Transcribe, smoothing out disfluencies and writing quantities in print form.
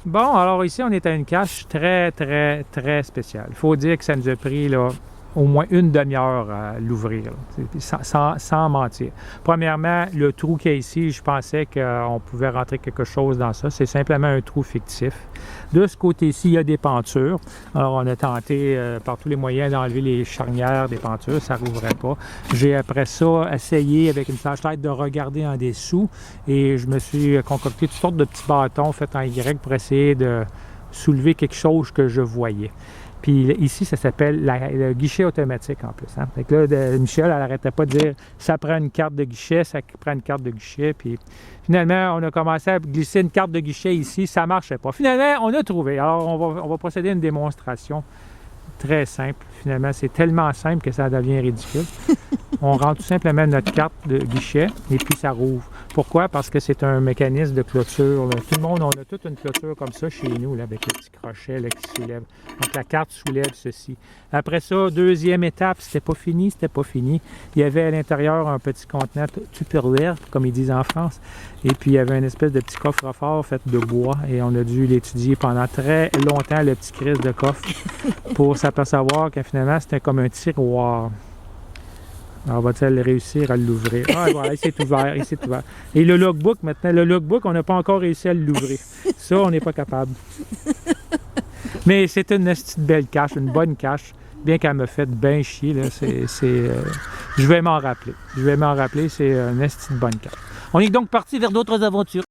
Bon, alors ici, on est à une cache très, très, très spéciale. Il faut dire que ça nous a pris là, au moins une demi-heure à l'ouvrir, sans mentir. Premièrement, le trou qu'il y a ici, je pensais qu'on pouvait rentrer quelque chose dans ça. C'est simplement un trou fictif. De ce côté-ci, il y a des pentures. Alors, on a tenté par tous les moyens d'enlever les charnières des pentures. Ça ne rouvrait pas. J'ai après ça essayé avec une flashlight de regarder en dessous et je me suis concocté toutes sortes de petits bâtons faits en Y pour essayer de soulever quelque chose que je voyais. Puis ici, ça s'appelle le guichet automatique en plus. Hein? Fait que là, Michel, elle n'arrêtait pas de dire ça prend une carte de guichet, ça prend une carte de guichet. Puis finalement, on a commencé à glisser une carte de guichet ici, ça ne marchait pas. Finalement, on a trouvé. Alors, on va procéder à une démonstration très simple. Finalement, c'est tellement simple que ça devient ridicule. On rentre tout simplement notre carte de guichet et puis ça rouvre. Pourquoi? Parce que c'est un mécanisme de clôture. Là. Tout le monde, on a toute une clôture comme ça chez nous, là, avec le petit crochet là, qui soulève. Donc la carte soulève ceci. Après ça, deuxième étape, c'était pas fini. Il y avait à l'intérieur un petit contenant Tupperware, comme ils disent en France. Et puis il y avait une espèce de petit coffre-fort fait de bois et on a dû l'étudier pendant très longtemps, le petit crise de coffre, pour s'apercevoir que finalement c'était comme un tiroir. Alors, va-t-elle réussir à l'ouvrir? Ah, voilà, il s'est ouvert. Et le logbook, maintenant, on n'a pas encore réussi à l'ouvrir. Ça, on n'est pas capable. Mais c'est une petite belle cache, une bonne cache, bien qu'elle me fait bien chier. Là, je vais m'en rappeler. C'est une petite bonne cache. On est donc parti vers d'autres aventures.